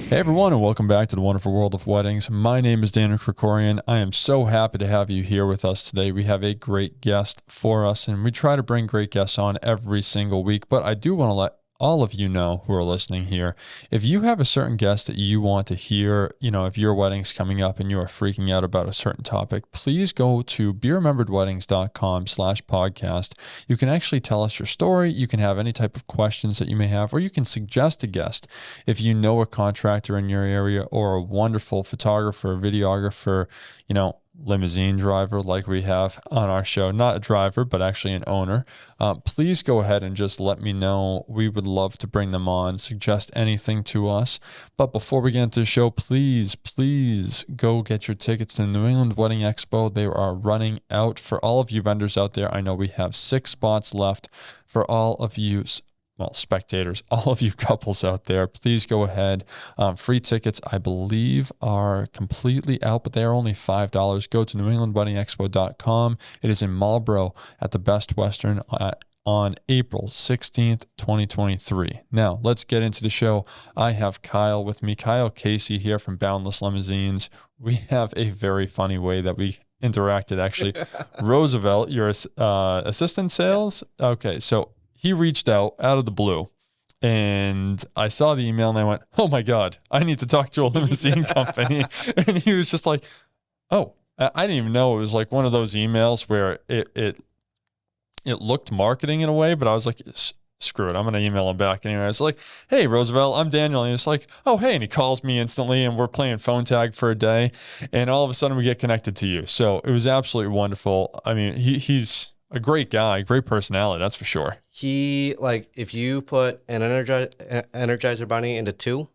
Hey everyone, and welcome back to the wonderful world of weddings. My name is Daniel Krikorian. I am so happy to have you here with us today. We have a great guest for us, and we try to bring great guests on every single week. But I do want to let all of you know who are listening here, if you have a certain guest that you want to hear, if your wedding's coming up and you are freaking out about a certain topic, please go to beerememberedweddings.com/podcast. You can actually tell us your story. You can have any type of questions that you may have, or you can suggest a guest. If you know a contractor in your area or a wonderful photographer, videographer, limousine driver like we have on our show, not a driver, but actually an owner, please go ahead and just let me know. We would love to bring them on, suggest anything to us. But before we get into the show, please go get your tickets to the New England Wedding Expo. They are running out. For all of you vendors out there, I know we have 6 spots left. For all of you spectators, all of you couples out there, please go ahead. Free tickets, I believe, are completely out, but they are only $5. Go to newenglandweddingexpo.com. It is in Marlborough at the Best Western on April 16th, 2023. Now, let's get into the show. I have Kyle with me, Kyle Casey here from Boundless Limousines. We have a very funny way that we interacted, actually. Roosevelt, your assistant sales? Okay, so he reached out of the blue, and I saw the email and I went, oh my God, I need to talk to a limousine company. And he was just like, oh, I didn't even know it was like one of those emails where it looked marketing in a way, but I was like, screw it, I'm going to email him back anyway. I was like, hey, Roosevelt, I'm Daniel. And he's like, oh, hey. And he calls me instantly, and we're playing phone tag for a day. And all of a sudden we get connected to you. So it was absolutely wonderful. I mean, he's a great guy, great personality, that's for sure. He, if you put an Energizer Bunny into 2,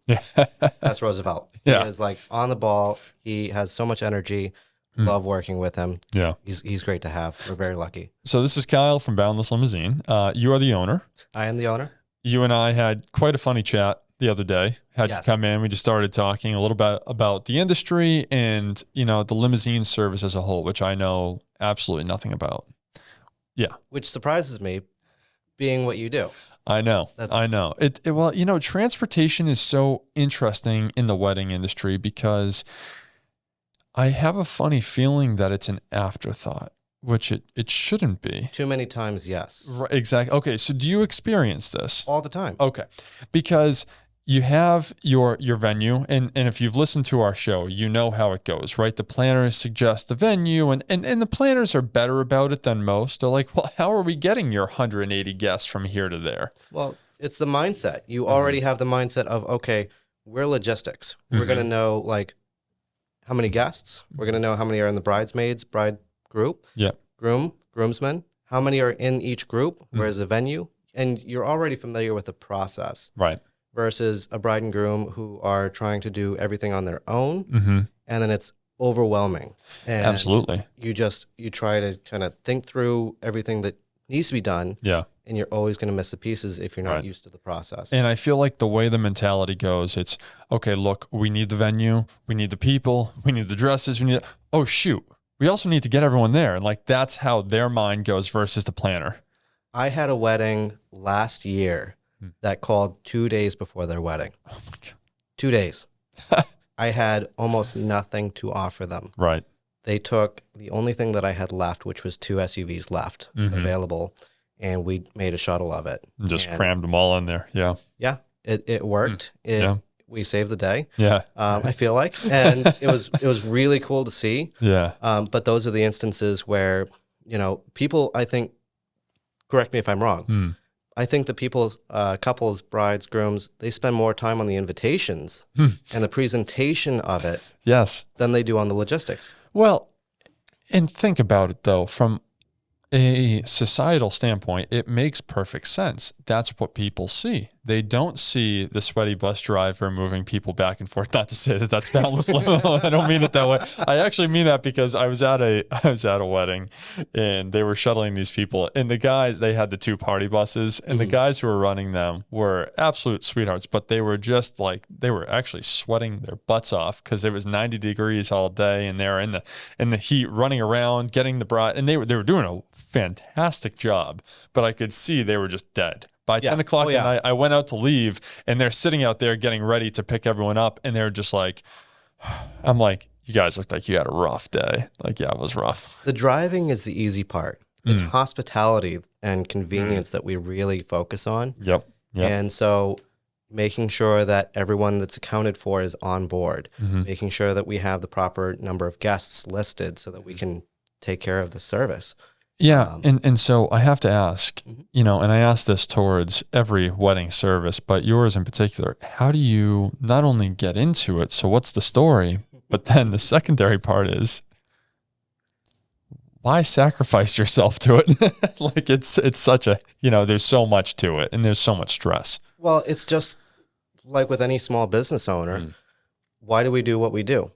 that's Roosevelt. Yeah. He is on the ball. He has so much energy. Love working with him. Yeah. He's great to have. We're very lucky. So this is Kyle from Boundless Limousine. You are the owner. I am the owner. You and I had quite a funny chat the other day. Had Yes. you come in. We just started talking a little bit about the industry and, the limousine service as a whole, which I know absolutely nothing about. Yeah. Which surprises me, being what you do. I know. Well, transportation is so interesting in the wedding industry because I have a funny feeling that it's an afterthought, which it shouldn't be. Too many times, yes. Right, exactly. Okay, so do you experience this? All the time. Okay, because you have your venue, and if you've listened to our show, you know how it goes, right? The planners suggest the venue, and the planners are better about it than most. They're like, well, how are we getting your 180 guests from here to there? Well, it's the mindset. You already have the mindset of, okay, we're logistics. We're going to know, how many guests. We're going to know how many are in the bride group, groomsmen, how many are in each group, where's the venue, and you're already familiar with the process. Right. Versus a bride and groom who are trying to do everything on their own, and then it's overwhelming. And absolutely. You try to kind of think through everything that needs to be done. Yeah. And you're always going to miss the pieces if you're not used to the process. And I feel like the way the mentality goes, it's, okay, look, we need the venue, we need the people, we need the dresses, oh shoot, we also need to get everyone there. And that's how their mind goes versus the planner. I had a wedding last year that called 2 days before their wedding. Oh my God. 2 days. I had almost nothing to offer them. Right. They took the only thing that I had left, which was 2 SUVs left available, and we made a shuttle of it. And just crammed them all in there. Yeah. Yeah, it worked. We saved the day. Yeah. I feel like, and it was really cool to see. Yeah. But those are the instances where, people, I think, correct me if I'm wrong, I think the people, couples, brides, grooms, they spend more time on the invitations and the presentation of it than they do on the logistics. Well, and think about it, though, from a societal standpoint, it makes perfect sense. That's what people see. They don't see the sweaty bus driver moving people back and forth. Not to say that that's boundless limo. I don't mean it that way. I actually mean that because I was at a wedding and they were shuttling these people, and the guys, they had the 2 party buses, and the guys who were running them were absolute sweethearts, but they were just they were actually sweating their butts off because it was 90 degrees all day, and they were in the heat running around getting the bride, and they were doing a fantastic job, but I could see they were just dead. By 10 o'clock at night, I went out to leave, and they're sitting out there getting ready to pick everyone up. And they're just like, I'm like, you guys looked like you had a rough day. Like, yeah, it was rough. The driving is the easy part. It's hospitality and convenience that we really focus on. Yep. And so making sure that everyone that's accounted for is on board, making sure that we have the proper number of guests listed so that we can take care of the service. Yeah. And so I have to ask, and I ask this towards every wedding service, but yours in particular, how do you not only get into it? So what's the story? But then the secondary part is, why sacrifice yourself to it? Like it's such a, there's so much to it and there's so much stress. Well, it's just like with any small business owner. Why do we do what we do?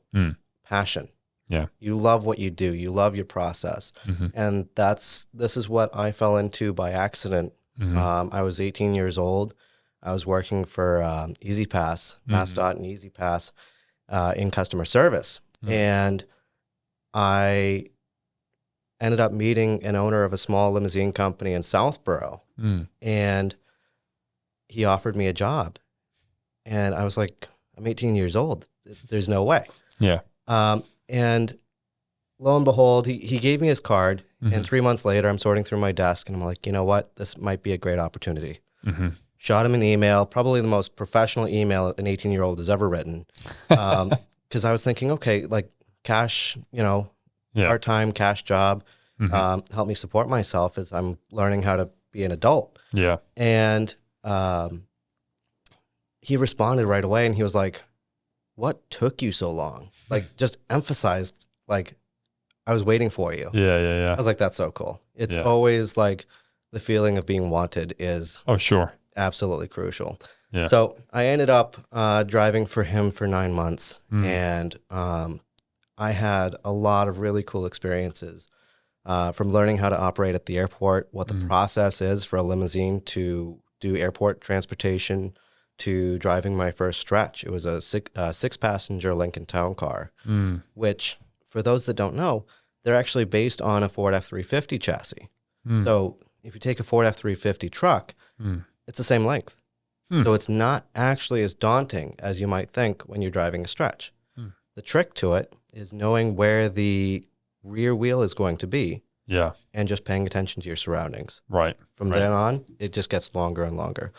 Passion. Yeah. You love what you do. You love your process. And this is what I fell into by accident. I was 18 years old. I was working for EasyPass, MassDOT and EasyPass in customer service. And I ended up meeting an owner of a small limousine company in Southborough. And he offered me a job. And I was like, I'm 18 years old. There's no way. Yeah. And lo and behold, he gave me his card. And 3 months later, I'm sorting through my desk and I'm like, you know what? This might be a great opportunity. Shot him an email, probably the most professional email an 18-year-old has ever written. Because I was thinking, okay, like cash, part-time cash job, help me support myself as I'm learning how to be an adult. Yeah. And he responded right away and he was like, what took you so long? Like just emphasized, like, I was waiting for you. Yeah. I was like, that's so cool. It's always like the feeling of being wanted is absolutely crucial. Yeah. So I ended up driving for him for 9 months. And I had a lot of really cool experiences from learning how to operate at the airport, what the process is for a limousine to do airport transportation, to driving my first stretch. It was a six-passenger Lincoln Town Car, which, for those that don't know, they're actually based on a Ford F-350 chassis. So if you take a Ford F-350 truck, it's the same length. So it's not actually as daunting as you might think when you're driving a stretch. The trick to it is knowing where the rear wheel is going to be. Yeah. And just paying attention to your surroundings. Right. From then on, it just gets longer and longer.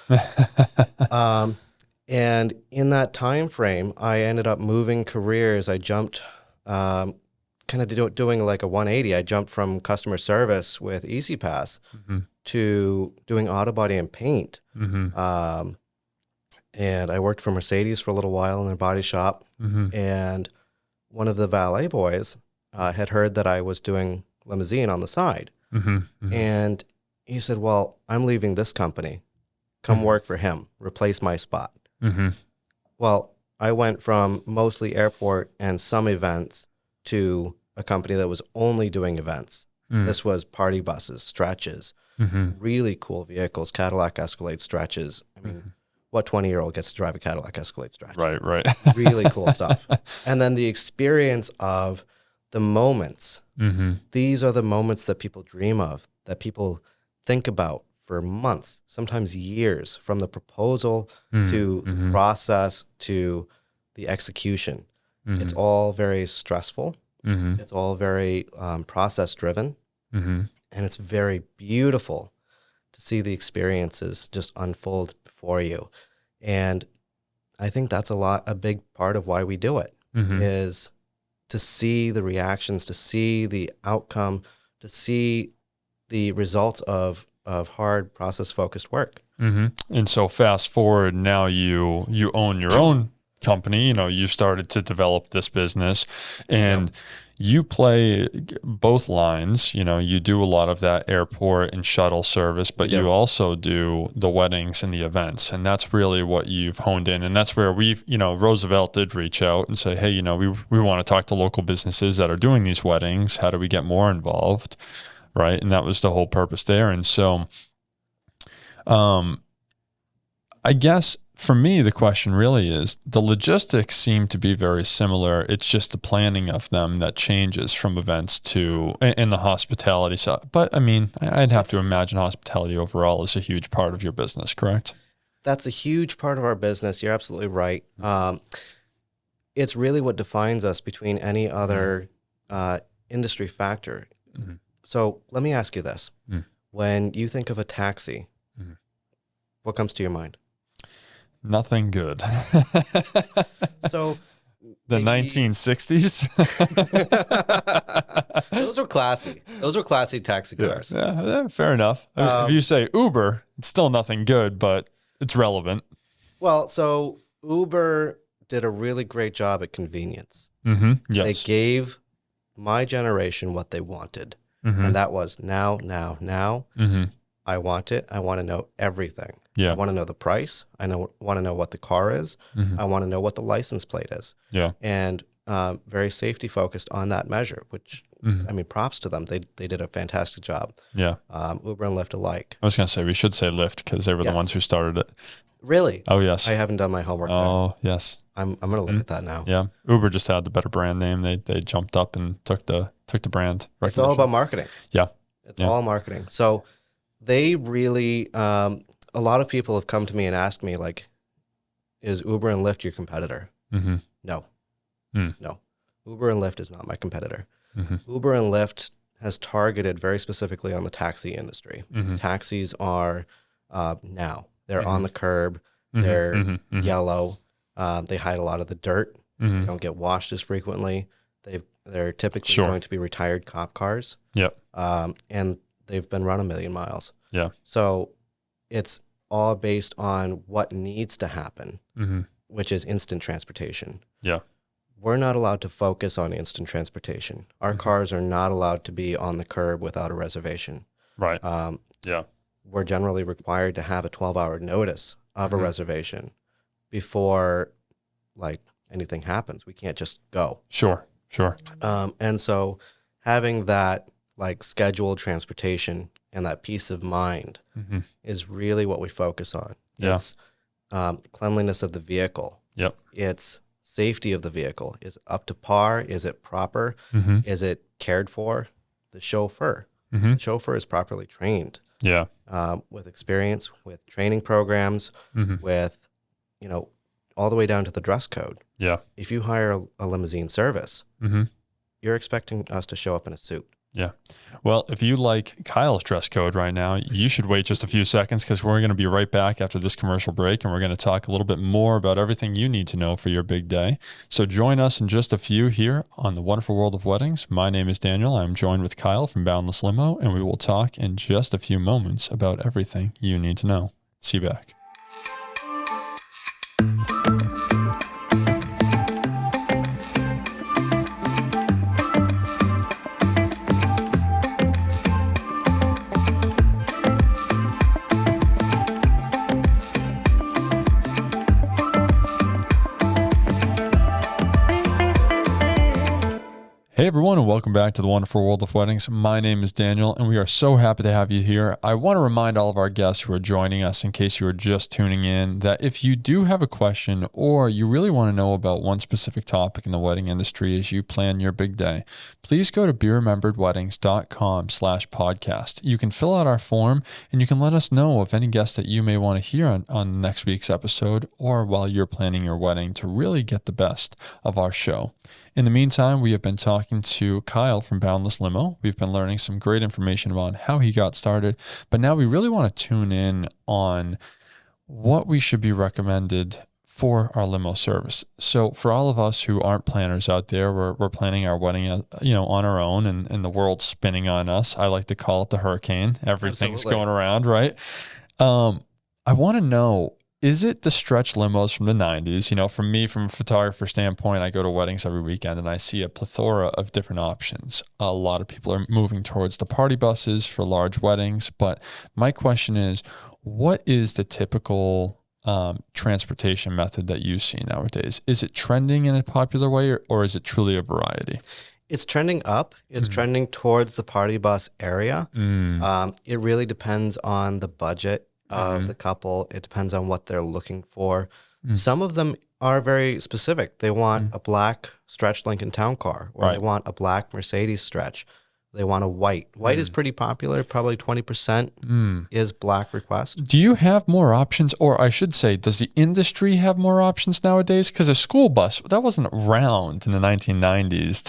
And in that time frame, I ended up moving careers. I jumped, kind of doing like a 180. I jumped from customer service with EasyPass to doing auto body and paint. And I worked for Mercedes for a little while in their body shop. And one of the valet boys had heard that I was doing limousine on the side. And he said, well, I'm leaving this company. Come work for him. Replace my spot. Well, I went from mostly airport and some events to a company that was only doing events. This was party buses, stretches, really cool vehicles, Cadillac Escalade stretches. I mean, what 20-year-old gets to drive a Cadillac Escalade stretch? Right. Really cool stuff. And then the experience of the moments. These are the moments that people dream of, that people think about for months, sometimes years, from the proposal to the process to the execution. It's all very stressful. It's all very process driven. And it's very beautiful to see the experiences just unfold before you. And I think that's a big part of why we do it, is to see the reactions, to see the outcome, to see the results of hard process-focused work. And so fast forward, now you own your own company. You started to develop this business, and you play both lines. You do a lot of that airport and shuttle service, but you also do the weddings and the events. And that's really what you've honed in. And that's where Roosevelt did reach out and say, hey, we want to talk to local businesses that are doing these weddings. How do we get more involved? Right. And that was the whole purpose there. And so, I guess for me, the question really is, the logistics seem to be very similar. It's just the planning of them that changes from events to in the hospitality side. But I mean, I'd have to imagine hospitality overall is a huge part of your business, correct? That's a huge part of our business. You're absolutely right. It's really what defines us between any other industry factor. Mm-hmm. So let me ask you this. Mm. When you think of a taxi, what comes to your mind? Nothing good. So the 1960s. Those were classy. Those were classy taxi cars. Yeah, fair enough. If you say Uber, it's still nothing good, but it's relevant. Well, so Uber did a really great job at convenience. Mm-hmm. Yes. They gave my generation what they wanted. Mm-hmm. And that was now. Mm-hmm. I want it. I want to know everything. Yeah. I want to know the price. Want to know what the car is. Mm-hmm. I want to know what the license plate is. Yeah. And very safety focused on that measure, which, I mean, props to them. They did a fantastic job. Yeah. Uber and Lyft alike. I was going to say, we should say Lyft because they were the ones who started it. Really? Oh, yes. I haven't done my homework. Oh, yes. I'm going to look at that now. Yeah. Uber just had the better brand name. They jumped up and took the brand recognition. It's all about marketing. Yeah. It's all marketing. So they really, a lot of people have come to me and asked me, like, is Uber and Lyft your competitor? Mm-hmm. No. No. Uber and Lyft is not my competitor. Mm-hmm. Uber and Lyft has targeted very specifically on the taxi industry. Mm-hmm. Taxis are now. They're on the curb. They're yellow. They hide a lot of the dirt. They don't get washed as frequently. They're typically going to be retired cop cars. Yep. And they've been run 1 million miles. Yeah. So it's all based on what needs to happen, which is instant transportation. Yeah. We're not allowed to focus on instant transportation. Our cars are not allowed to be on the curb without a reservation. Right. Yeah. We're generally required to have a 12-hour notice of a reservation before, like, anything happens. We can't just go. Sure. And so having that, like, scheduled transportation and that peace of mind is really what we focus on. Yeah. It's cleanliness of the vehicle. Yep. It's safety of the vehicle. Is it up to par? Is it proper? Is it cared for? The chauffeur. The chauffeur is properly trained. Yeah. With experience, with training programs, with, all the way down to the dress code. Yeah. If you hire a limousine service, you're expecting us to show up in a suit. Yeah. Well, if you like Kyle's dress code right now, you should wait just a few seconds because we're going to be right back after this commercial break and we're going to talk a little bit more about everything you need to know for your big day. So join us in just a few here on the Wonderful World of Weddings. My name is Daniel. I'm joined with Kyle from Boundless Limo, and we will talk in just a few moments about everything you need to know. See you back. Hey everyone, and welcome back to the Wonderful World of Weddings. My name is Daniel, and we are so happy to have you here. I want to remind all of our guests who are joining us, in case you are just tuning in, that if you do have a question or you really want to know about one specific topic in the wedding industry as you plan your big day, please go to berememberedweddings.com/podcast. You can fill out our form, and you can let us know of any guests that you may want to hear on next week's episode or while you're planning your wedding to really get the best of our show. In the meantime, we have been talking to Kyle from Boundless Limo. We've been learning some great information about how he got started, but now we really want to tune in on what we should be recommended for our limo service. So for all of us who aren't planners out there, we're planning our wedding, on our own, and the world's spinning on us. I like to call it the hurricane. Everything's going around, right? I want to know, is it the stretch limos from the 90s? For me, from a photographer standpoint, I go to weddings every weekend and I see a plethora of different options. A lot of people are moving towards the party buses for large weddings. But my question is, what is the typical transportation method that you see nowadays? Is it trending in a popular way, or is it truly a variety? It's trending up. It's trending towards the party bus area. It really depends on the budget of the couple. It depends on what they're looking for. Some of them are very specific. They want a black stretch Lincoln Town Car, or they want a black Mercedes stretch. They want a white. White is pretty popular. Probably 20% is black request. Do you have more options, or I should say, does the industry have more options nowadays? Because a school bus, that wasn't around in the 1990s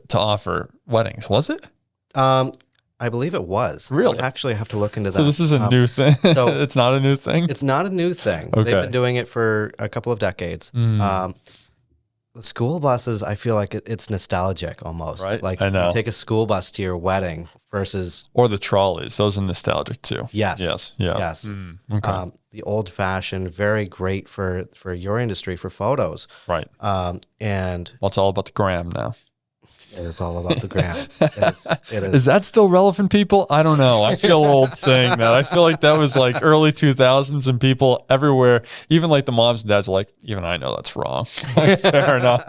to offer weddings, was it? I believe it was. Really? I would actually have to look into that. So this is a new thing. So it's not a new thing? It's not a new thing. Okay. They've been doing it for a couple of decades. The school buses, I feel like it's nostalgic almost. Right. Like I know. you take a school bus to your wedding versus... Or the trolleys. Those are nostalgic too. Yes. Yes. Yeah. Yes. Okay. The old fashioned, very great for your industry, for photos. Right. And well, it's all about the gram now. it is all about the gram. It is. Is that still relevant, people? I don't know. I feel old saying that. I feel like that was like early 2000s, and people everywhere, even like the moms and dads are like, even I know that's wrong. Fair enough.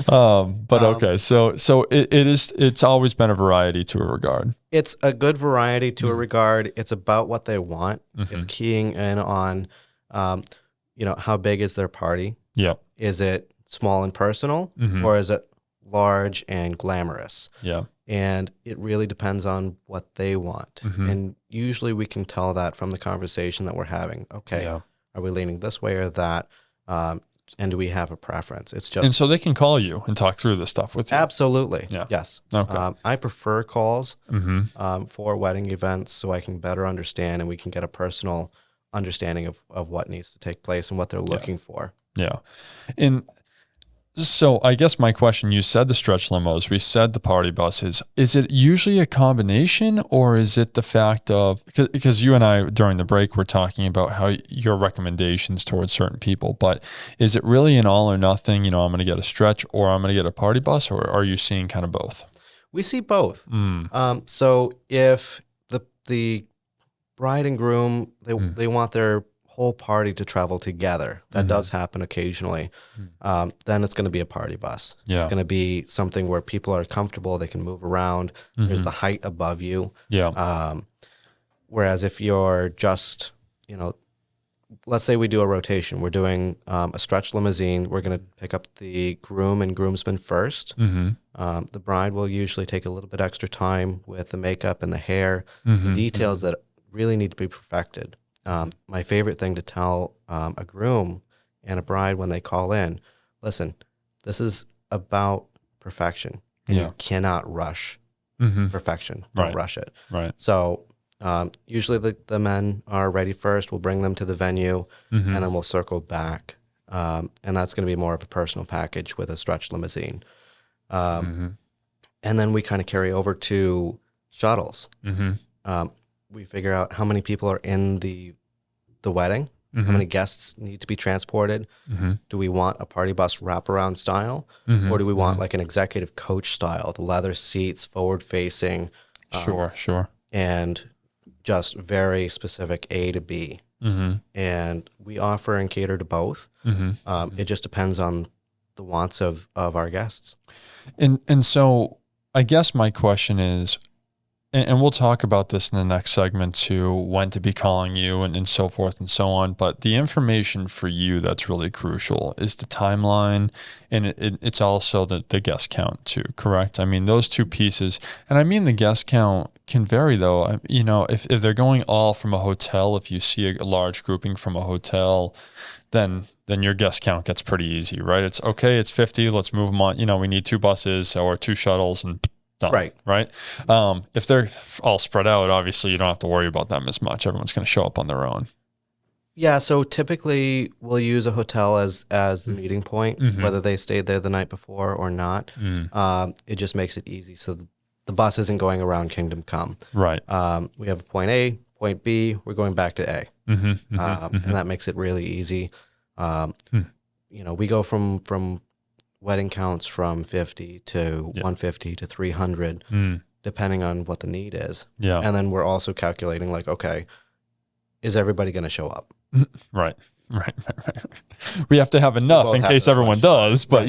But okay. So it's always been a variety to a regard. It's a good variety to a regard. It's about what they want. It's keying in on, how big is their party? Yep. Is it small and personal, or is it large and glamorous? Yeah. And it really depends on what they want. And usually we can tell that from the conversation that we're having. Okay, are we leaning this way or that? And do we have a preference? It's just... And so they can call you and talk through this stuff with you. Absolutely. Yeah. Yes. Okay. I prefer calls for wedding events, so I can better understand and we can get a personal understanding of what needs to take place and what they're looking for. Yeah. And so I guess my question, you said the stretch limos, we said the party buses. Is it usually a combination, or is it the fact of, because you and I during the break were talking about how your recommendations towards certain people, but is it really an all or nothing, I'm going to get a stretch or I'm going to get a party bus, or are you seeing kind of both? We see both. So if the bride and groom, they want their whole party to travel together. That does happen occasionally. Then it's going to be a party bus. Yeah. It's going to be something where people are comfortable. They can move around. There's the height above you. Yeah. Whereas if you're just, let's say we do a rotation. We're doing a stretch limousine. We're going to pick up the groom and groomsmen first. The bride will usually take a little bit extra time with the makeup and the hair, the details that really need to be perfected. My favorite thing to tell a groom and a bride when they call in, listen, this is about perfection, and you cannot rush perfection. Don't rush it. Right. So usually the men are ready first. We'll bring them to the venue, and then we'll circle back. And that's going to be more of a personal package with a stretch limousine. And then we kind of carry over to shuttles. We figure out how many people are in the wedding, how many guests need to be transported. Do we want a party bus wraparound style, or do we want like an executive coach style, the leather seats, forward facing? Sure. And just very specific A to B. And we offer and cater to both. It just depends on the wants of our guests. And so I guess my question is, and we'll talk about this in the next segment too, when to be calling you and so forth and so on. But the information for you that's really crucial is the timeline, and it's also the guest count too, correct? I mean, those two pieces. And I mean, the guest count can vary though. If they're going all from a hotel, if you see a large grouping from a hotel, then your guest count gets pretty easy, right? It's okay, it's 50, let's move them on. We need 2 buses or 2 shuttles and done, right? If they're all spread out, obviously you don't have to worry about them as much. Everyone's going to show up on their own. Yeah, so typically we'll use a hotel as the meeting point, whether they stayed there the night before or not. It just makes it easy. So the bus isn't going around Kingdom Come. Right. We have point A, point B, we're going back to A. And that makes it really easy. We go from wedding counts from 50 to 150 to 300, depending on what the need is. Yeah. And then we're also calculating like, okay, is everybody going to show up? Right. We have to have enough in case everyone does, but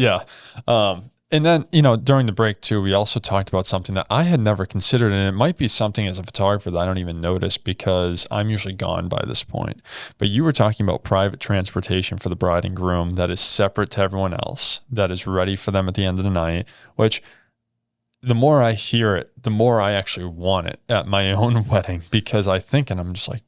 And then, during the break too, we also talked about something that I had never considered, and it might be something as a photographer that I don't even notice because I'm usually gone by this point. But you were talking about private transportation for the bride and groom that is separate to everyone else, that is ready for them at the end of the night, which the more I hear it, the more I actually want it at my own wedding, because I think, and I'm just like,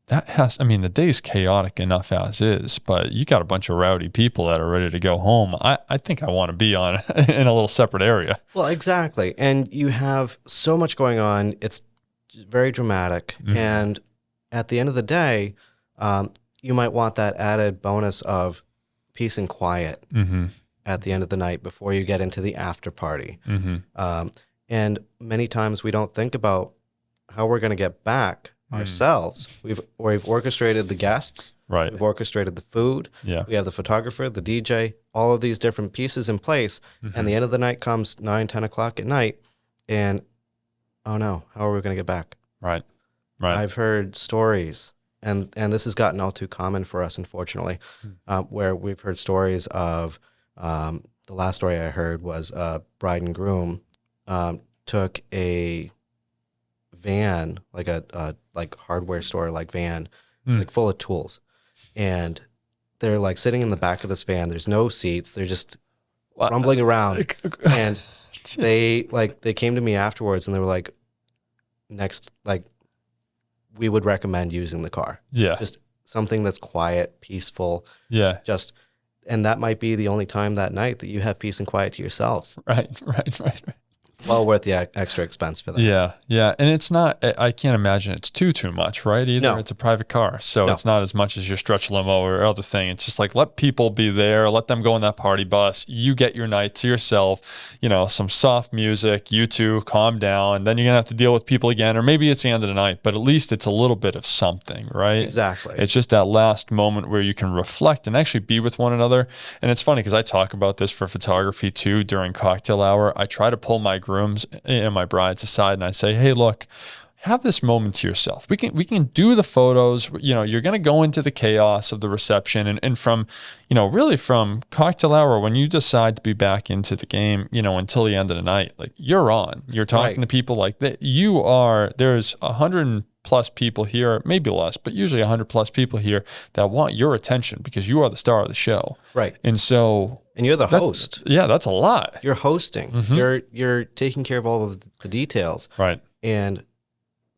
the day's chaotic enough as is, but you got a bunch of rowdy people that are ready to go home. I think I want to be in a little separate area. Well, exactly. And you have so much going on. It's very dramatic. Mm-hmm. And at the end of the day, you might want that added bonus of peace and quiet mm-hmm. at the end of the night before you get into the after party. Mm-hmm. And many times we don't think about how we're going to get back ourselves. We've orchestrated the guests, right? We've orchestrated the food. Yeah, we have the photographer, the DJ, all of these different pieces in place. Mm-hmm. And the end of the night comes 9-10 o'clock at night, and oh no, how are we going to get back? Right. I've heard stories, and this has gotten all too common for us, unfortunately, where we've heard stories of the last story I heard was bride and groom took a van, like a hardware store like van, like full of tools, and they're like sitting in the back of this van. There's no seats. They're just rumbling around, and they came to me afterwards and they were like, we would recommend using the car. Yeah, just something that's quiet, peaceful. Yeah, and that might be the only time that night that you have peace and quiet to yourselves. Right. Well worth the extra expense for that. Yeah. And it's not, I can't imagine it's too much, right? Either. No. It's a private car. So it's not as much as your stretch limo or other thing. It's just like, let people be there. Let them go in that party bus. You get your night to yourself, some soft music, you two calm down. Then you're going to have to deal with people again, or maybe it's the end of the night, but at least it's a little bit of something, right? Exactly. It's just that last moment where you can reflect and actually be with one another. And it's funny because I talk about this for photography too during cocktail hour. I try to pull my grooms and my brides aside and I say, hey, look, have this moment to yourself. We can do the photos. You're going to go into the chaos of the reception and from, really from cocktail hour, when you decide to be back into the game, until the end of the night, like you're on, you're talking to people like that. There's 100+ people here, maybe less, but usually 100+ people here that want your attention because you are the star of the show. Right. And you're the host. Yeah, that's a lot. You're hosting. Mm-hmm. You're taking care of all of the details. Right. And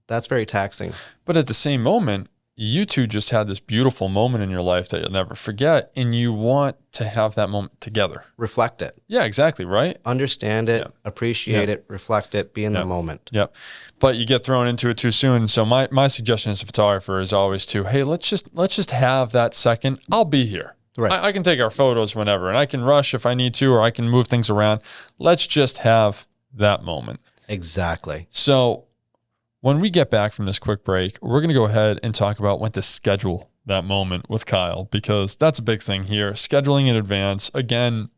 that's very taxing. But at the same moment, you two just had this beautiful moment in your life that you'll never forget, and you want to have that moment together. Reflect it. Yeah, exactly, right? Understand it, appreciate it, reflect it, be in the moment. Yep. But you get thrown into it too soon. So my suggestion as a photographer is always to, hey, let's just have that second. I'll be here. Right. I can take our photos whenever, and I can rush if I need to, or I can move things around. Let's just have that moment. Exactly. So when we get back from this quick break, we're going to go ahead and talk about when to schedule that moment with Kyle, because that's a big thing here. Scheduling in advance. Again,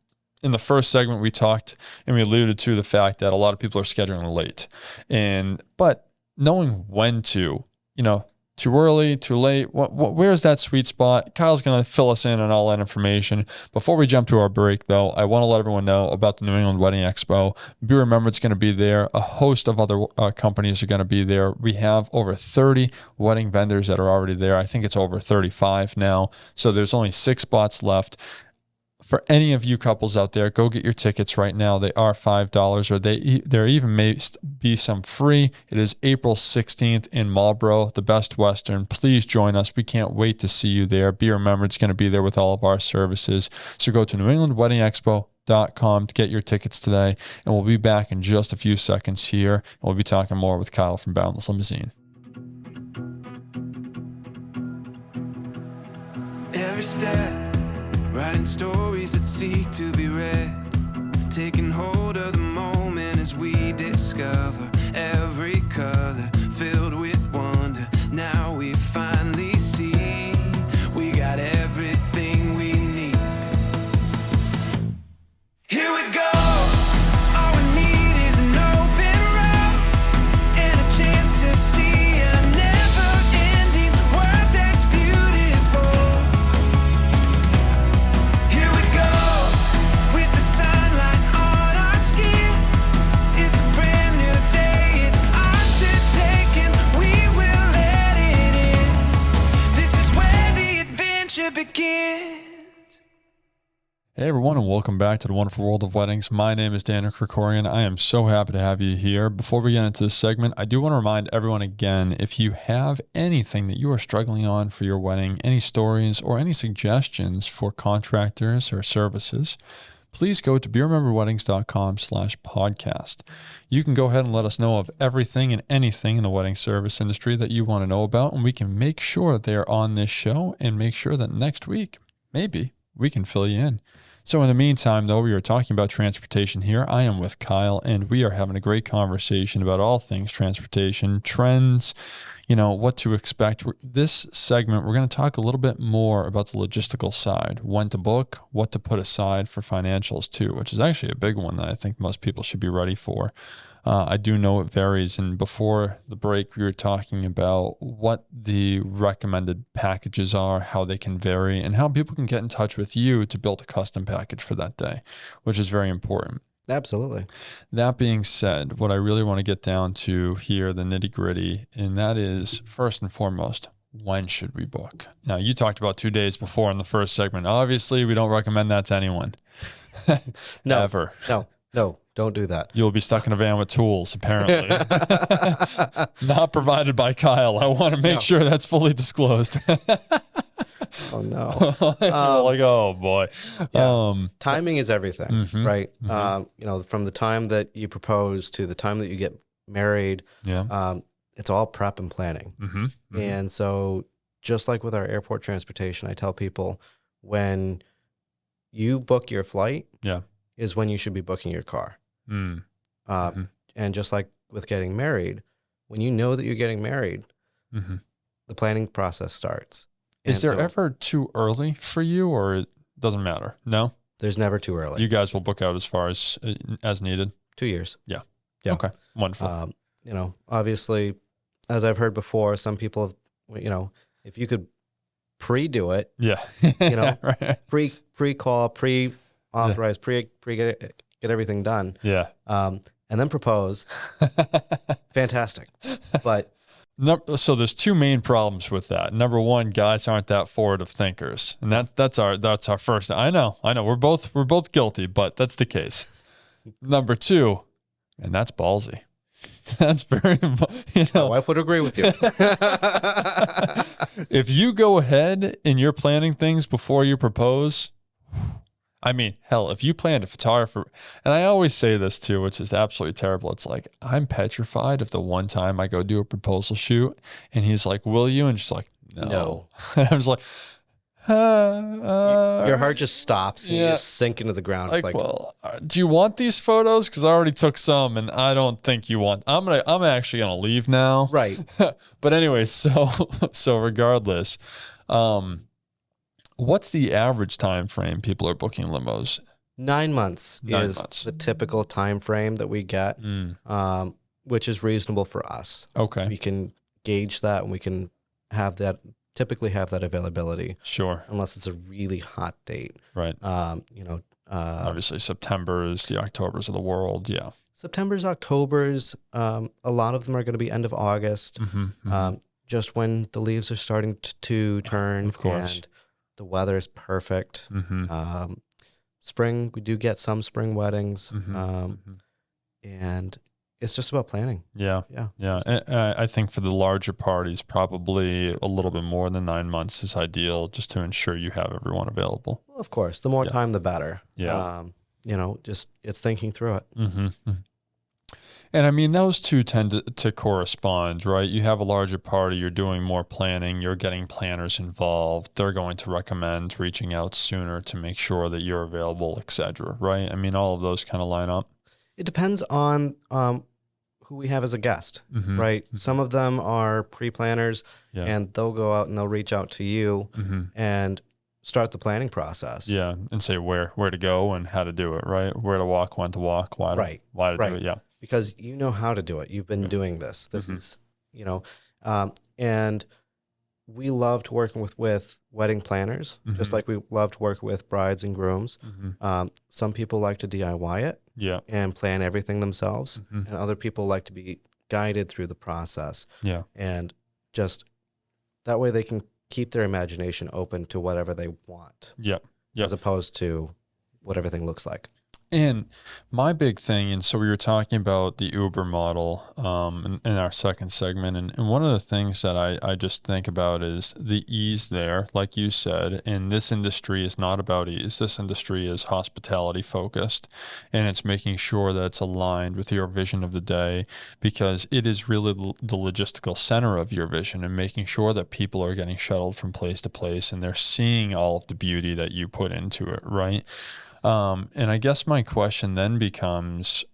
in the first segment, we talked and we alluded to the fact that a lot of people are scheduling late. But knowing when to, too early, too late, where's that sweet spot? Kyle's going to fill us in on all that information. Before we jump to our break, though, I want to let everyone know about the New England Wedding Expo. Be remembered, it's going to be there. A host of other companies are going to be there. We have over 30 wedding vendors that are already there. I think it's over 35 now. So there's only 6 spots left. For any of you couples out there, go get your tickets right now. They are $5, or there even may be some free. It is April 16th in Marlboro, the Best Western. Please join us. We can't wait to see you there. Be remembered, it's going to be there with all of our services. So go to NewEnglandWeddingExpo.com to get your tickets today, and we'll be back in just a few seconds here. And we'll be talking more with Kyle from Boundless Limousine. Every step, writing stories that seek to be read, taking hold of the moment as we discover every color filled with wonder. Now we finally see we got everything we need. Here we go. All we need is an open road and a chance to see a never-ending world that's beautiful. Here we go with the sunlight on adventure begins. Hey everyone, and welcome back to the wonderful world of weddings. My name is Daniel Krikorian. I am so happy to have you here. Before we get into this segment, I do want to remind everyone again, if you have anything that you are struggling on for your wedding, any stories or any suggestions for contractors or services, please go to beermemberweddings.com/podcast. You can go ahead and let us know of everything and anything in the wedding service industry that you want to know about, and we can make sure that they are on this show and make sure that next week, maybe, we can fill you in. So in the meantime, though, we are talking about transportation here. I am with Kyle, and we are having a great conversation about all things transportation, trends, what to expect. This segment, we're going to talk a little bit more about the logistical side, when to book, what to put aside for financials too, which is actually a big one that I think most people should be ready for. I do know it varies, and before the break, we were talking about what the recommended packages are, how they can vary, and how people can get in touch with you to build a custom package for that day, which is very important. Absolutely. That being said, what I really want to get down to here, the nitty gritty, and that is first and foremost, when should we book? Now, you talked about 2 days before in the first segment. Obviously, we don't recommend that to anyone. No, ever. No, don't do that. You'll be stuck in a van with tools, apparently. Not provided by Kyle. I want to make sure that's fully disclosed. Oh, no. Like, oh, boy. Yeah. Timing is everything, right? Mm-hmm. From the time that you propose to the time that you get married, it's all prep and planning. Mm-hmm. Mm-hmm. And so just like with our airport transportation, I tell people when you book your flight is when you should be booking your car. And just like with getting married, when you know that you're getting married, the planning process starts. Is there ever too early for you, or it doesn't matter? No? There's never too early. You guys will book out as far as needed? 2 years. Yeah. Okay. Wonderful. Obviously, as I've heard before, some people have, if you could pre-do it, right. pre-call, pre-authorize, get everything done. Yeah. And then propose. Fantastic. But so there's two main problems with that. Number one, guys aren't that forward of thinkers, and that's our first. I know. We're both guilty, but that's the case. Number two, and that's ballsy. That's very. My wife would agree with you. If you go ahead and you're planning things before you propose. I mean, hell, if you planned a photographer, and I always say this too, which is absolutely terrible. It's like, I'm petrified of the one time I go do a proposal shoot and he's like, will you? And she's like, no. And I was like, your heart just stops and you just sink into the ground. Like, well, do you want these photos? Because I already took some and I don't think you want, I'm actually going to leave now. Right. But anyway, so regardless, what's the average time frame people are booking limos? 9 months is the typical time frame that we get, which is reasonable for us. Okay. We can gauge that and we can typically have that availability. Sure. Unless it's a really hot date. Right. Obviously September's, the Octobers of the world. Yeah. September's, October's, a lot of them are going to be end of August. Just when the leaves are starting to turn. Of course. And the weather is perfect. Spring, we do get some spring weddings. And it's just about planning. Yeah. I think for the larger parties, probably a little bit more than 9 months is ideal, just to ensure you have everyone available. Well, of course, the more time, the better. Yeah. Just it's thinking through it. And I mean, those two tend to correspond, right? You have a larger party, you're doing more planning, you're getting planners involved. They're going to recommend reaching out sooner to make sure that you're available, etc. Right? I mean, all of those kind of line up. It depends on who we have as a guest, right? Some of them are pre-planners, and they'll go out and they'll reach out to you and start the planning process. Yeah, and say where to go and how to do it, right? Where to walk, when to walk, why to do it, yeah. Because you know how to do it. You've been doing this. This is, and we loved working with wedding planners, just like we loved working with brides and grooms. Some people like to DIY it and plan everything themselves, and other people like to be guided through the process. And just that way they can keep their imagination open to whatever they want. Yep. As opposed to what everything looks like. And my big thing, and so we were talking about the Uber model in our second segment, and one of the things that I just think about is the ease there, like you said, and this industry is not about ease. This industry is hospitality focused, and it's making sure that it's aligned with your vision of the day, because it is really the logistical center of your vision, and making sure that people are getting shuttled from place to place and they're seeing all of the beauty that you put into it, right? And I guess my question then becomes,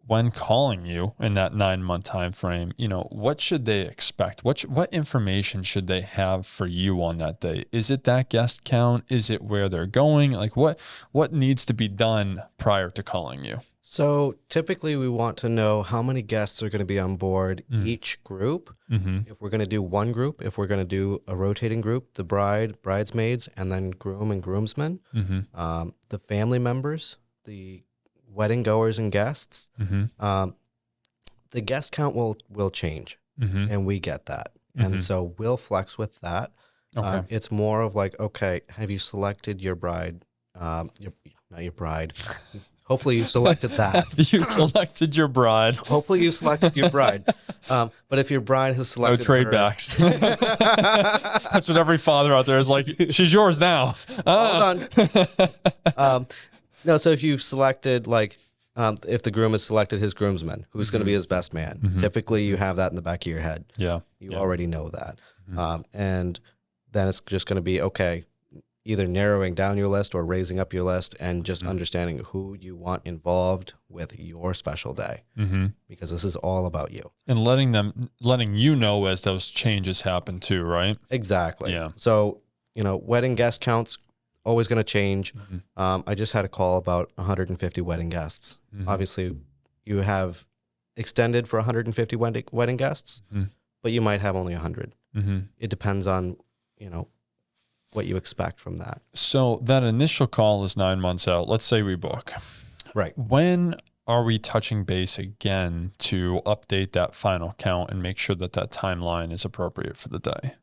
when calling you in that 9-month time frame, what should they expect? What information should they have for you on that day? Is it that guest count? Is it where they're going? Like what needs to be done prior to calling you? So typically we want to know how many guests are going to be on board each group. Mm-hmm. If we're going to do one group, if we're going to do a rotating group, the bride, bridesmaids, and then groom and groomsmen, the family members, the wedding goers and guests, the guest count will change, and we get that. And so we'll flex with that. Okay. It's more of like, okay, have you selected your bride? Not your bride. Hopefully you selected that. You selected your bride. Hopefully you selected your bride. But if your bride has selected no trade backs. That's what every father out there is like, she's yours now. Hold on. No, so if you've selected, like, if the groom has selected his groomsman, who's going to be his best man, typically you have that in the back of your head. Yeah. You already know that. And then it's just going to be, okay, either narrowing down your list or raising up your list and just understanding who you want involved with your special day, because this is all about you. And letting you know as those changes happen too, right? Exactly. Yeah. So, wedding guest counts always going to change. I just had a call about 150 wedding guests. Obviously, you have extended for 150 wedding guests, but you might have only 100. It depends on, what you expect from that. So that initial call is 9 months out. Let's say we book. Right. When are we touching base again to update that final count and make sure that timeline is appropriate for the day?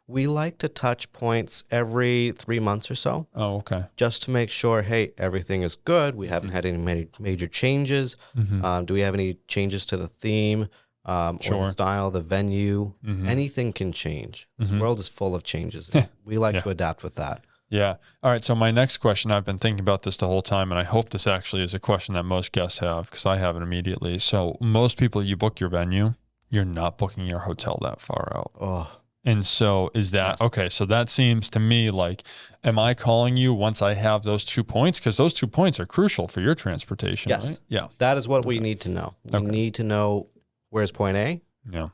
We like to touch points every 3 months or so. Oh, okay. Just to make sure, hey, everything is good. We haven't had any major changes. Do we have any changes to the theme? Or the style, the venue, anything can change. This world is full of changes. We like to adapt with that. Yeah. All right. So my next question, I've been thinking about this the whole time, and I hope this actually is a question that most guests have, because I have it immediately. So most people, you book your venue, you're not booking your hotel that far out. Oh. And so is that, okay, so that seems to me like, am I calling you once I have those 2 points? Because those 2 points are crucial for your transportation, yes. Right? Yeah. That is what we need to know. We need to know where's point A,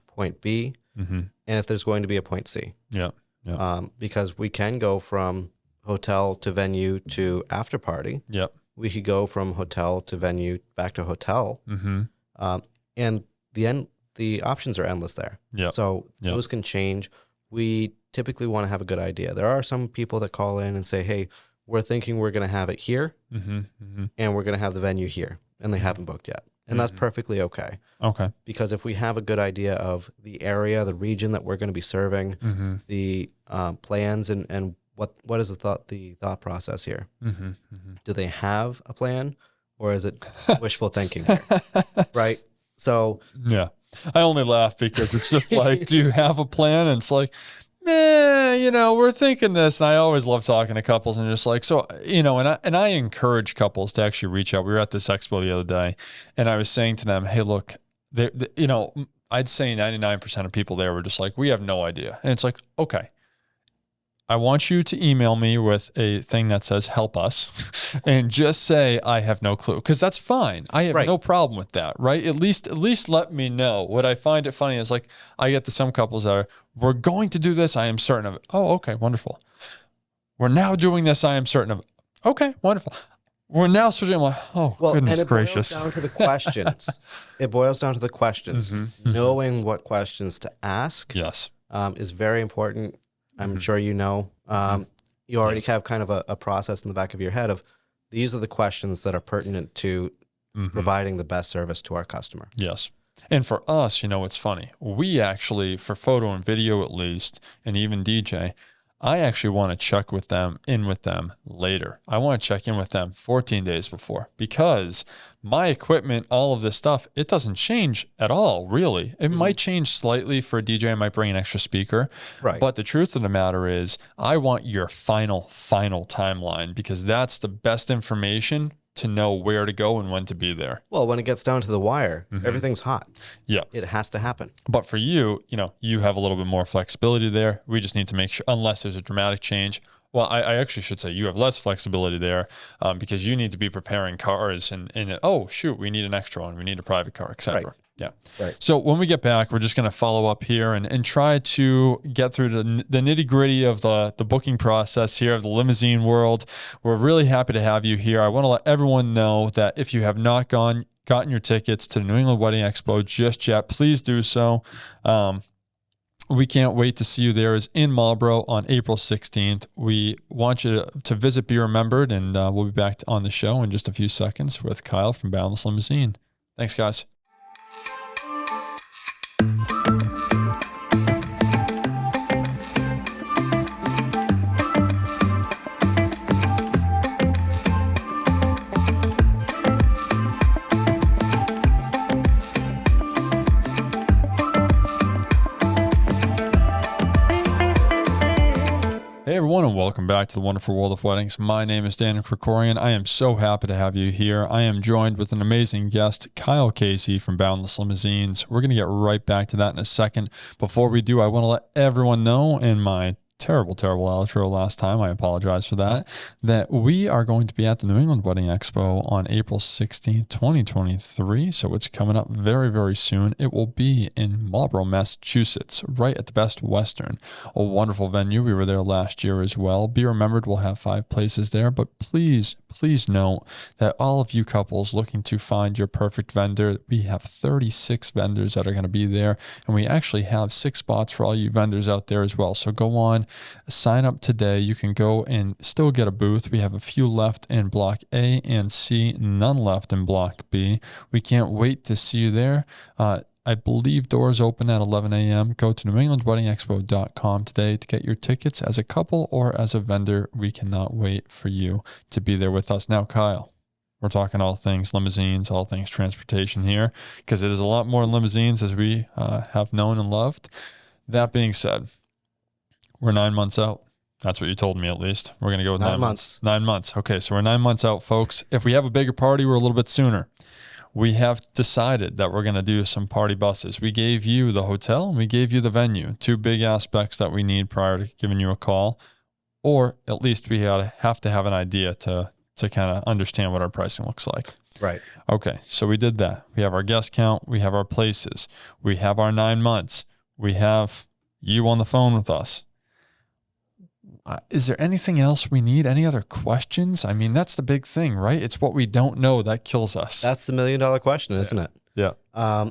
point B, and if there's going to be a point C. Yeah. Because we can go from hotel to venue to after party. Yep. We could go from hotel to venue back to hotel. And the options are endless there. Yeah. So those can change. We typically want to have a good idea. There are some people that call in and say, hey, we're thinking we're going to have it here, and we're going to have the venue here, and they haven't booked yet. And that's perfectly okay. Okay. Because if we have a good idea of the area, the region that we're going to be serving, the plans, and what is the thought process here? Do they have a plan, or is it wishful thinking here? Right? So yeah, I only laugh because it's just like, do you have a plan? And it's like, we're thinking this. And I always love talking to couples and just like, so, and I encourage couples to actually reach out. We were at this expo the other day and I was saying to them, hey, look, I'd say 99% of people there were just like, we have no idea. And it's like, okay, I want you to email me with a thing that says help us and just say, I have no clue. Cause that's fine. I have no problem with that. Right. At least let me know. What I find it funny is like, I get to some couples that are, we're going to do this. I am certain of it. Oh, okay. Wonderful. We're now doing this. I am certain of it. Okay. Wonderful. We're now switching. I'm like, oh, goodness gracious. It boils down to the questions. It boils down to the questions. Knowing what questions to ask is very important. I'm sure you know. You already have kind of a process in the back of your head of these are the questions that are pertinent to providing the best service to our customer. Yes. And for us, it's funny. We actually, for photo and video at least, and even DJ, I actually want to check with them later. I want to check in with them 14 days before, because my equipment, all of this stuff, it doesn't change at all, really. It might change slightly for a DJ. I might bring an extra speaker. Right. But the truth of the matter is, I want your final timeline, because that's the best information to know where to go and when to be there. Well, when it gets down to the wire, everything's hot. Yeah. It has to happen. But for you, you have a little bit more flexibility there. We just need to make sure, unless there's a dramatic change. Well, I actually should say you have less flexibility there, because you need to be preparing cars and oh, shoot, we need an extra one. We need a private car, et cetera. Right. Yeah. Right. So when we get back, we're just going to follow up here and try to get through the nitty gritty of the booking process here of the limousine world. We're really happy to have you here. I want to let everyone know that if you have not gotten your tickets to the New England Wedding Expo just yet, please do so. We can't wait to see you there. Is in Marlborough on April 16th. We want you to visit Be Remembered, and we'll be back on the show in just a few seconds with Kyle from Boundless Limousine. Thanks, guys. Hey everyone, and welcome back to the wonderful world of weddings. My name is Daniel Krikorian. I am so happy to have you here. I am joined with an amazing guest, Kyle Casey from Boundless Limousines. We're going to get right back to that in a second. Before we do, I want to let everyone know, in my terrible outro last time, I apologize for that we are going to be at the New England Wedding Expo on April 16th, 2023. So it's coming up very, very soon. It will be in Marlborough, Massachusetts, right at the Best Western, a wonderful venue. We were there last year as well. Be Remembered, we'll have 5 places there, but please note that all of you couples looking to find your perfect vendor, we have 36 vendors that are going to be there, and we actually have 6 spots for all you vendors out there as well. So go on, sign up today. You can go and still get a booth. We have a few left in Block A and C, none left in Block B. We can't wait to see you there. I believe doors open at 11 a.m. Go to newenglandweddingexpo.com today to get your tickets as a couple or as a vendor. We cannot wait for you to be there with us. Now, Kyle, we're talking all things limousines, all things transportation here, because it is a lot more limousines as we have known and loved. That being said, we're 9 months out. That's what you told me, at least. We're going to go with 9 months. 9 months. Okay, so we're 9 months out, folks. If we have a bigger party, we're a little bit sooner. We have decided that we're going to do some party buses. We gave you the hotel and we gave you the venue, 2 big aspects that we need prior to giving you a call, or at least we have to have an idea to kind of understand what our pricing looks like. Right. Okay, so we did that. We have our guest count. We have our places. We have our 9 months. We have you on the phone with us. Is there anything else we need? Any other questions? I mean, that's the big thing, right? It's what we don't know that kills us. That's the $1 million question, isn't it? Yeah.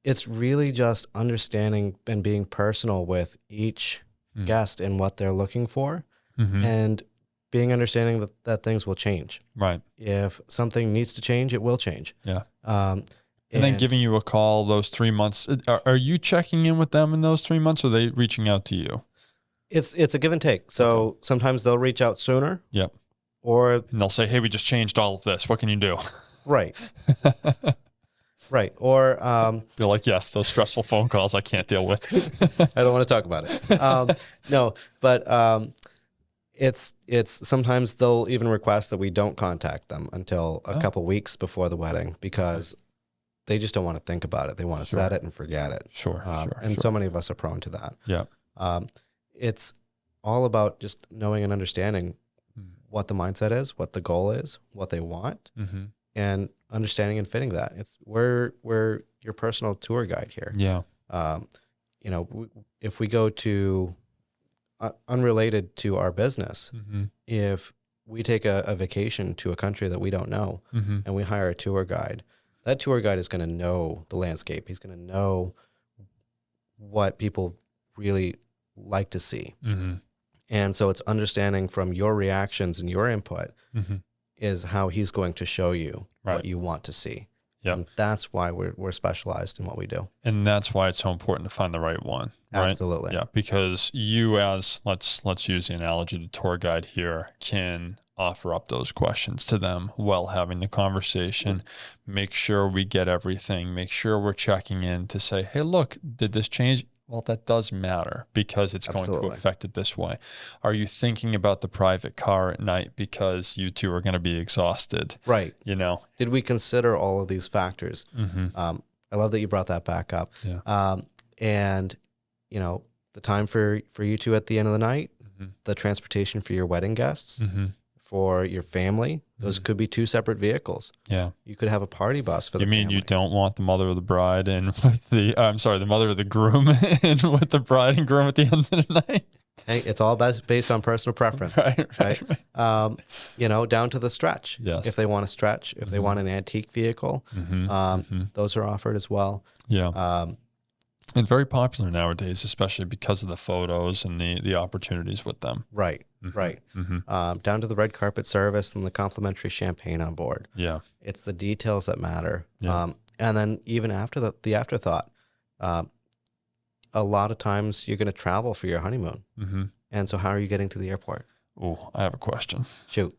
It's really just understanding and being personal with each guest and what they're looking for, and being understanding that things will change. Right. If something needs to change, it will change. Yeah. And then giving you a call those 3 months. Are you checking in with them in those 3 months, or are they reaching out to you? It's a give and take. So sometimes they'll reach out sooner. Yep. And they'll say, hey, we just changed all of this. What can you do? Right. Right. Or you're like, yes, those stressful phone calls I can't deal with. I don't want to talk about it. No, but it's sometimes they'll even request that we don't contact them until a couple weeks before the wedding, because they just don't want to think about it. They want to set it and forget it. Sure. So many of us are prone to that. Yeah. It's all about just knowing and understanding what the mindset is, what the goal is, what they want, and understanding and fitting that. We're your personal tour guide here. Yeah. If we go to unrelated to our business, if we take a vacation to a country that we don't know and we hire a tour guide, that tour guide is going to know the landscape. He's going to know what people really like to see. And so it's understanding from your reactions and your input is how he's going to show you what you want to see. Yeah. And that's why we're specialized in what we do. And that's why it's so important to find the right one. Right? Absolutely. Yeah. Because you, as let's use the analogy to tour guide here, can offer up those questions to them while having the conversation. Make sure we get everything. Make sure we're checking in to say, hey, look, did this change? Well, that does matter because it's going to affect it this way. Are you thinking about the private car at night because you two are going to be exhausted? Right. You know, did we consider all of these factors? I love that you brought that back up. Yeah. And, you know, the time for you two at the end of the night, the transportation for your wedding guests, for your family, those could be 2 separate vehicles. Yeah. You could have a party bus for the family. You don't want the mother of the bride and with the mother of the groom and with the bride and groom at the end of the night? Hey, it's all based on personal preference. Right. You know, down to the stretch. Yes. If they want to stretch, if they want an antique vehicle, those are offered as well. Yeah. And very popular nowadays, especially because of the photos and the opportunities with them. Right. Right. Down to the red carpet service and the complimentary champagne on board. Yeah. It's the details that matter. Yeah. And then even after the afterthought, a lot of times you're going to travel for your honeymoon. And so how are you getting to the airport? Oh, I have a question. Shoot.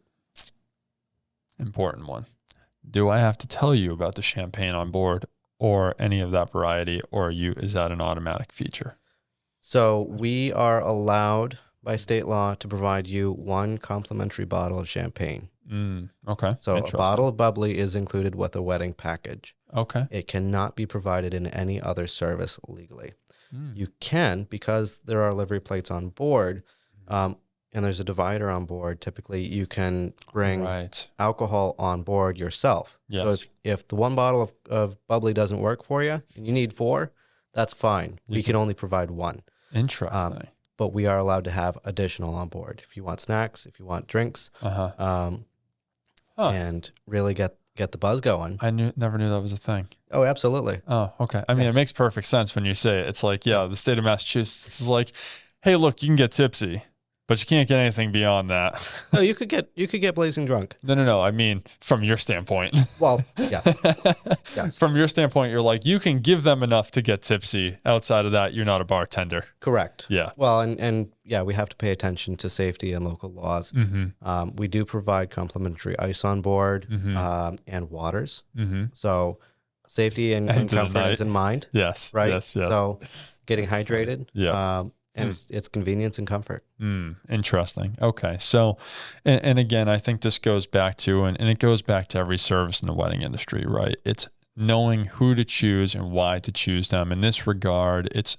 Important one. Do I have to tell you about the champagne on board or any of that variety, or is that an automatic feature? So we are allowed by state law to provide you 1 complimentary bottle of champagne. Okay. So a bottle of bubbly is included with a wedding package. Okay. It cannot be provided in any other service legally. You can, because there are livery plates on board, and there's a divider on board. Typically, you can bring alcohol on board yourself. Yes. So if the 1 bottle of bubbly doesn't work for you and you need 4, that's fine. We can only provide 1. Interesting. But we are allowed to have additional on board if you want snacks, if you want drinks, and really get the buzz going. I never knew that was a thing. Oh, absolutely. Oh, okay. I mean, it makes perfect sense when you say it. It's like, the state of Massachusetts is like, hey, look, you can get tipsy, but you can't get anything beyond that. No, you could get blazing drunk. No. I mean, from your standpoint. Well, yes. Yes. From your standpoint, you're like, you can give them enough to get tipsy. Outside of that, you're not a bartender. Correct. Yeah. Well, and we have to pay attention to safety and local laws. We do provide complimentary ice on board and waters. So safety and comfort is in mind. Yes. Right. Yes. So getting hydrated. Yeah. And it's convenience and comfort. Interesting. Okay. So, and again, I think this goes back to, and it goes back to every service in the wedding industry, right? It's knowing who to choose and why to choose them. In this regard, it's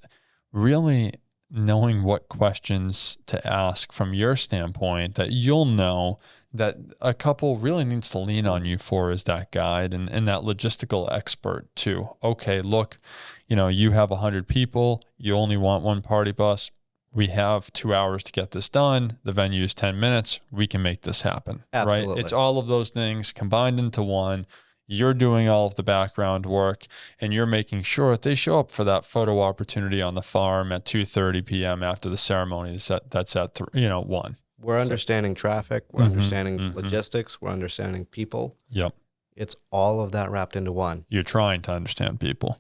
really knowing what questions to ask from your standpoint that you'll know that a couple really needs to lean on you for as that guide and that logistical expert too. Okay, look, you have 100 people, you only want 1 party bus. We have 2 hours to get this done. The venue is 10 minutes. We can make this happen. Absolutely. Right? It's all of those things combined into one. You're doing all of the background work and you're making sure that they show up for that photo opportunity on the farm at 2:30 p.m. after the ceremony. That's at 1. We're understanding traffic. We're understanding logistics. We're understanding people. Yep. It's all of that wrapped into one. You're trying to understand people.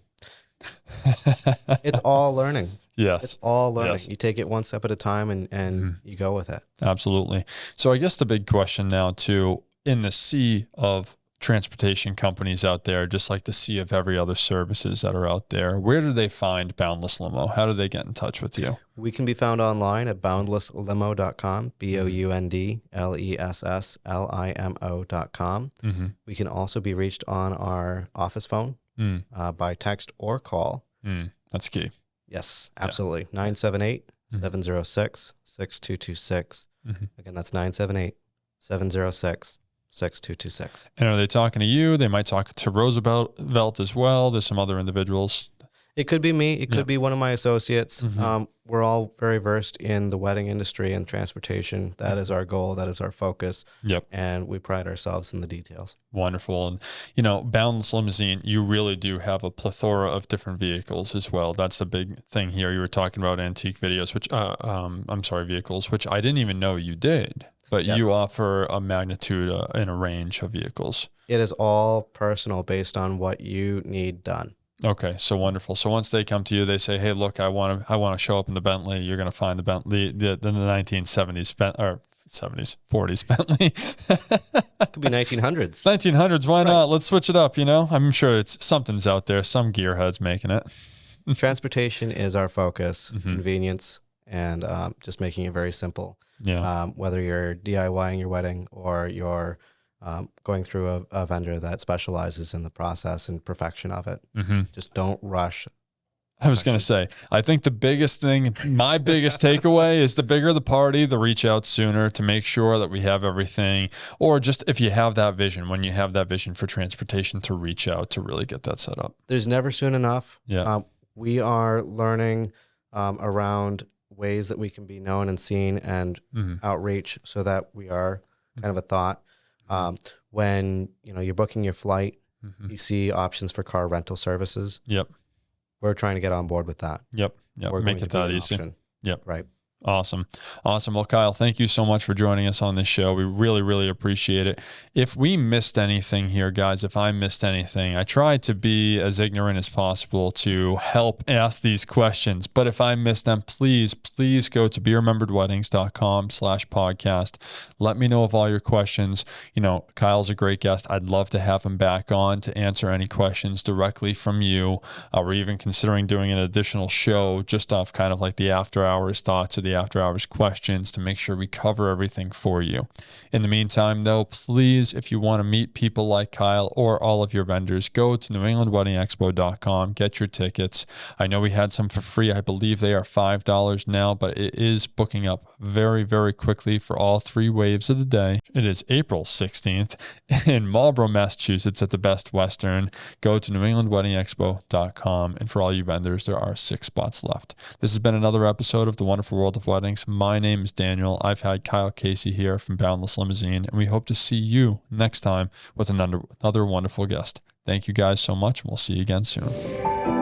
It's all learning. Yes. It's all learning. Yes. You take it one step at a time and you go with it. Absolutely. So I guess the big question now too, in the sea of transportation companies out there, just like the sea of every other services that are out there, where do they find Boundless Limo? How do they get in touch with you? We can be found online at boundlesslimo.com, BOUNDLESSLIMO.com. We can also be reached on our office phone by text or call. That's key. Yes, absolutely. 978-706-6226. Again, that's 978-706-6226. And are they talking to you? They might talk to Roosevelt as well. There's some other individuals. It could be me. It could be one of my associates. We're all very versed in the wedding industry and transportation. That is our goal. That is our focus. Yep. And we pride ourselves in the details. Wonderful. And, Boundless Limousine, you really do have a plethora of different vehicles as well. That's a big thing here. You were talking about antique vehicles, which I didn't even know you did. but Yes. you offer a magnitude and a range of vehicles. It is all personal based on what you need done. Okay, so wonderful. So once they come to you, they say, "Hey, look, I want to show up in the Bentley." You're going to find the Bentley, the 1970s or 70s, 40s Bentley. Could be 1900s. 1900s. Why not? Let's switch it up. You know, I'm sure something's out there. Some gearhead's making it. Transportation is our focus. Convenience and just making it very simple. Yeah. Whether you're DIYing your wedding or you're going through a vendor that specializes in the process and perfection of it. Just don't rush. I was going to say, I think the biggest thing, my biggest takeaway is the bigger the party, the reach out sooner to make sure that we have everything, or just if you have that vision, when you have that vision for transportation, to reach out to really get that set up. There's never soon enough. Yeah. We are learning around ways that we can be known and seen and outreach so that we are kind of a thought. When you're booking your flight, you see options for car rental services. Yep. We're trying to get on board with that. Yep. We're Make it that easy. Option. Yep. Right. Awesome. Well, Kyle, thank you so much for joining us on this show. We really, really appreciate it. If we missed anything here, guys, if I missed anything, I tried to be as ignorant as possible to help ask these questions. But if I missed them, please go to BeRememberedWeddings.com/podcast. Let me know of all your questions. Kyle's a great guest. I'd love to have him back on to answer any questions directly from you. We're even considering doing an additional show just off kind of like the after hours thoughts or the after hours questions to make sure we cover everything for you. In the meantime, though, please, if you want to meet people like Kyle or all of your vendors, go to NewEnglandWeddingExpo.com, get your tickets. I know we had some for free. I believe they are $5 now, but it is booking up very, very quickly for all 3 waves of the day. It is April 16th in Marlborough, Massachusetts at the Best Western. Go to NewEnglandWeddingExpo.com, and for all you vendors, there are 6 spots left. This has been another episode of The Wonderful World of Weddings. My name is Daniel. I've had Kyle Casey here from Boundless Limousine, and we hope to see you next time with another wonderful guest. Thank you guys so much, and we'll see you again soon.